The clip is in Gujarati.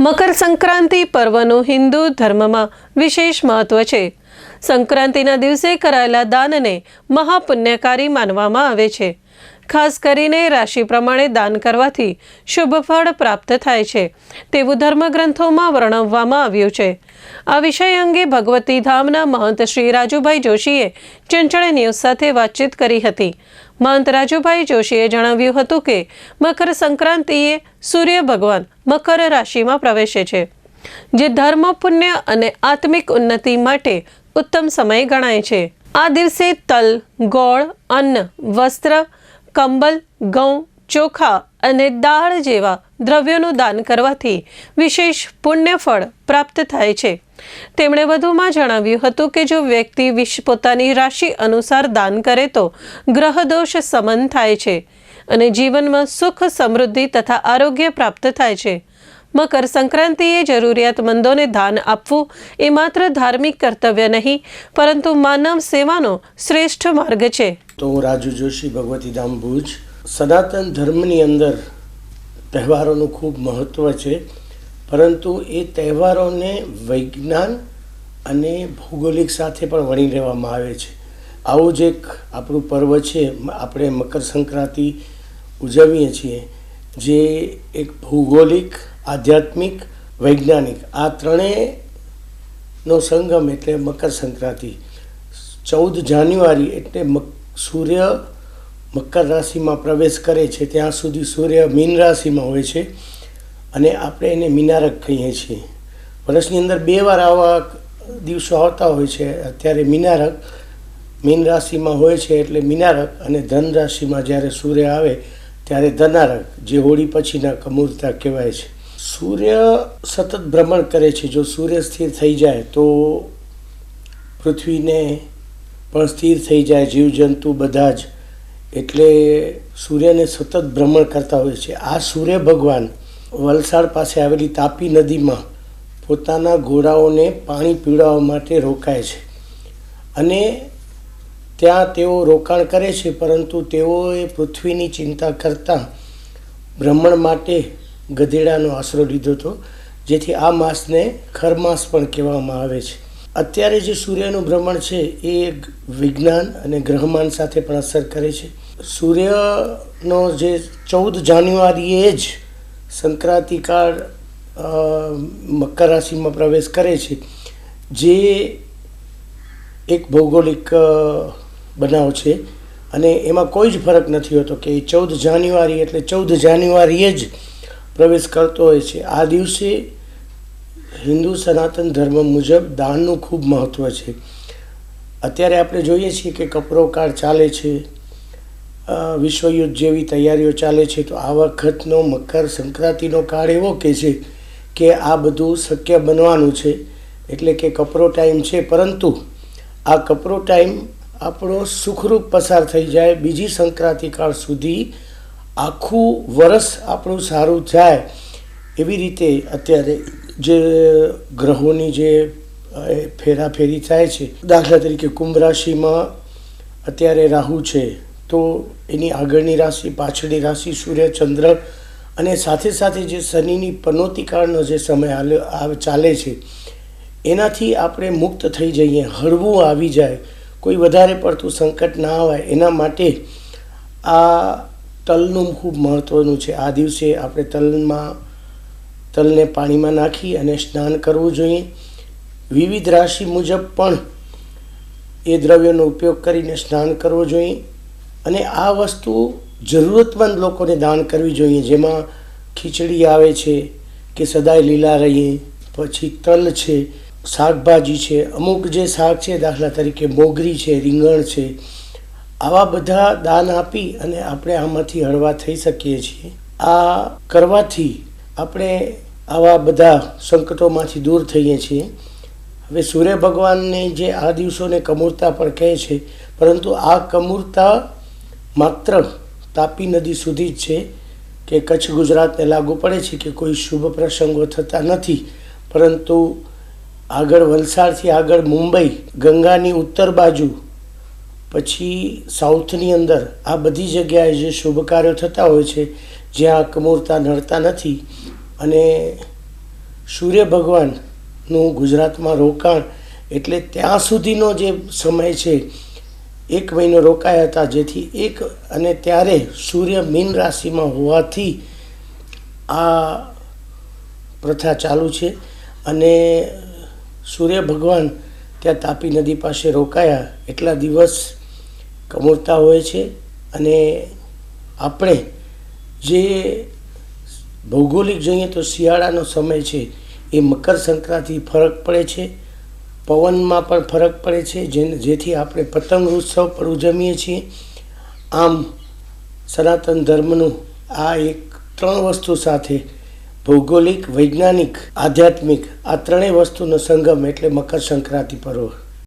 મકર સંક્રાંતિ પર્વનું હિન્દુ ધર્મમાં વિશેષ મહત્વ છે। સંક્રાંતિના દિવસે કરાયેલા દાનને મહાપુણ્યકારી માનવામાં આવે છે। ખાસ કરીને રાશિ પ્રમાણે દાન કરવાથી શુભ ફળ પ્રાપ્ત થાય છે તેવું ધર્મગ્રંથોમાં વર્ણવવામાં આવ્યું છે। આ વિષય અંગે ભગવતી ધામના મહંત શ્રી રાજુભાઈ જોશીએ ચંચળ ન્યૂઝ સાથે વાતચીત કરી હતી। महंत राजूभाई जोशीए जणाव्युं हतुं के मकर संक्रांतिए सूर्य भगवान मकर राशि में प्रवेशे छे, जे धर्म पुण्य अने आत्मिक उन्नति माटे उत्तम समय गणाय छे। आ दिवसे तल, गोळ, अन्न, वस्त्र, कंबल, घऊं, चोखा अने दाळ जेवा द्रव्योनुं दान करवाथी विशेष पुण्यफळ प्राप्त थाय छे। તેમણે વધુમાં જણાવ્યું હતું કે જો વ્યક્તિ પોતાની રાશિ અનુસાર દાન કરે તો ગ્રહ દોષ શમન થાય છે અને જીવનમાં સુખ, સમૃદ્ધિ તથા આરોગ્ય પ્રાપ્ત થાય છે। મકર સંક્રાંતિએ જરૂરિયાતમંદોને દાન આપવું એ માત્ર ધાર્મિક કર્તવ્ય નહીં પરંતુ માનવ સેવાનો શ્રેષ્ઠ માર્ગ છે। તો રાજુ જોશી, ભગવતી ધામ ભુજ। સનાતન ધર્મની અંદર તહેવારોનું ખૂબ મહત્વ છે, પરંતુ એ તહેવારોને વૈજ્ઞાન અને ભૌગોલિક સાથે પણ વણી લેવામાં આવે છે। આવું જ એક આપણું પર્વ છે, આપણે મકર સંક્રાંતિ ઉજવીએ છીએ, જે એક ભૌગોલિક, આધ્યાત્મિક, વૈજ્ઞાનિક આ ત્રણેયનો સંગમ એટલે મકર સંક્રાંતિ। 14 જાન્યુઆરી એટલે સૂર્ય મકર રાશિમાં પ્રવેશ કરે છે ત્યાં સુધી સૂર્ય મીન રાશિમાં હોય છે અને આપણે એને મીનારક કહીએ છીએ। વર્ષની અંદર 2 વાર આવા દિવસો આવતા હોય છે। અત્યારે મીનારક મીન રાશિમાં હોય છે એટલે મીનારક, અને ધન રાશિમાં જ્યારે સૂર્ય આવે ત્યારે ધનારક, જે હોળી પછીના કમૂરતા કહેવાય છે। સૂર્ય સતત ભ્રમણ કરે છે। જો સૂર્ય સ્થિર થઈ જાય તો પૃથ્વીને પણ સ્થિર થઈ જાય, જીવજંતુ બધા જ, એટલે સૂર્યને સતત ભ્રમણ કરતા હોય છે। આ સૂર્ય ભગવાન વલસાડ પાસે આવેલી તાપી નદીમાં પોતાના ઘોડાઓને પાણી પીવડાવવા માટે રોકાય છે અને ત્યાં તેઓ રોકાણ કરે છે, પરંતુ તેઓએ પૃથ્વીની ચિંતા કરતાં ભ્રમણ માટે ગધેડાનો આશરો લીધો હતો, જેથી આ માસને ખરમાસ પણ કહેવામાં આવે છે। અત્યારે જે સૂર્યનું ભ્રમણ છે એ વિજ્ઞાન અને ગ્રહમાન સાથે પણ અસર કરે છે। સૂર્યનો જે 14 જાન્યુઆરીએ જ સંક્રાંતિકાળ મકર રાશિમાં પ્રવેશ કરે છે, જે એક ભૌગોલિક બનાવ છે અને એમાં કોઈ જ ફરક નથી હોતો કે 14 જાન્યુઆરી એટલે 14 જાન્યુઆરીએ જ પ્રવેશ કરતો હોય છે। આ દિવસે હિન્દુ સનાતન ધર્મ મુજબ દાનનું ખૂબ મહત્ત્વ છે। અત્યારે આપણે જોઈએ છીએ કે કપરો કાળ ચાલે છે, વિશ્વયુદ્ધ જેવી તૈયારીઓ ચાલે છે, તો આ વખતનો મકર સંક્રાંતિનો કાળ એવો કે છે કે આ બધું શક્ય બનવાનું છે, એટલે કે કપરો ટાઈમ છે, પરંતુ આ કપરો ટાઈમ આપણો સુખરૂપ પસાર થઈ જાય, બીજી સંક્રાંતિ કાળ સુધી આખું વર્ષ આપણું સારું થાય એવી રીતે અત્યારે જે ગ્રહોની જે ફેરાફેરી થાય છે। દાખલા તરીકે કુંભ રાશિમાં અત્યારે રાહુ છે, તો એની આગળની રાશિ, પાછળની રાશિ સૂર્ય, ચંદ્ર, અને સાથે સાથે જે શનિની પનોતીકાળનો જે સમય ચાલે છે એનાથી આપણે મુક્ત થઈ જઈએ, હળવું આવી જાય, કોઈ વધારે પડતું સંકટ ના આવે, એના માટે આ તલનું ખૂબ મહત્ત્વનું છે। આ દિવસે આપણે તલને પાણીમાં નાખી અને સ્નાન કરવું જોઈએ। વિવિધ રાશિ મુજબ પણ એ દ્રવ્યનો ઉપયોગ કરીને સ્નાન કરવું જોઈએ અને આ વસ્તુ જરૂરતમંદ લોકોને દાન કરવી જોઈએ, જેમાં ખીચડી આવે છે કે સદાય લીલા રહીએ, પછી તલ છે, શાકભાજી છે, અમુક જે શાક છે દાખલા તરીકે મોગરી છે, રીંગણ છે, આવા બધા દાન આપી અને આપણે આમાંથી હળવા થઈ શકીએ છીએ। આ કરવાથી આપણે આવા બધા સંકટોમાંથી દૂર થઈએ છીએ। હવે સૂર્ય ભગવાનને જે આ દિવસોને કમૂરતા પણ કહે છે, પરંતુ આ કમૂરતા માત્ર તાપી નદી સુધી જ છે કે કચ્છ ગુજરાતને લાગુ પડે છે કે કોઈ શુભ પ્રસંગો થતા નથી, પરંતુ આગળ વલસાડથી આગળ મુંબઈ, ગંગાની ઉત્તર બાજુ, પછી સાઉથની અંદર આ બધી જગ્યાએ જે શુભ કાર્યો થતા હોય છે જ્યાં કમૂરતા નડતા નથી અને સૂર્ય ભગવાનનું ગુજરાતમાં રોકાણ એટલે ત્યાં સુધીનો જે સમય છે 1 મહિનો રોકાયા હતા, જેથી અને ત્યારે સૂર્ય મીન રાશિમાં હોવાથી આ પ્રથા ચાલુ છે. અને સૂર્ય ભગવાન ત્યાં તાપી નદી પાસે રોકાયા એટલા દિવસ કમોરતા હોય છે. અને આપણે જે ભૌગોલિક જોઈએ તો શિયાળાનો સમય છે એ મકર સંક્રાંતિ ફરક પડે છે, પવનમાં પણ ફરક પડે છે, જેથી આપણે પતંગ ઉત્સવ પણ ઉજવીએ છીએ. આમ સનાતન ધર્મનું આ 3 વસ્તુ સાથે ભૌગોલિક, વૈજ્ઞાનિક, આધ્યાત્મિક આ 3 વસ્તુનો સંગમ એટલે મકર સંક્રાંતિ પર્વ.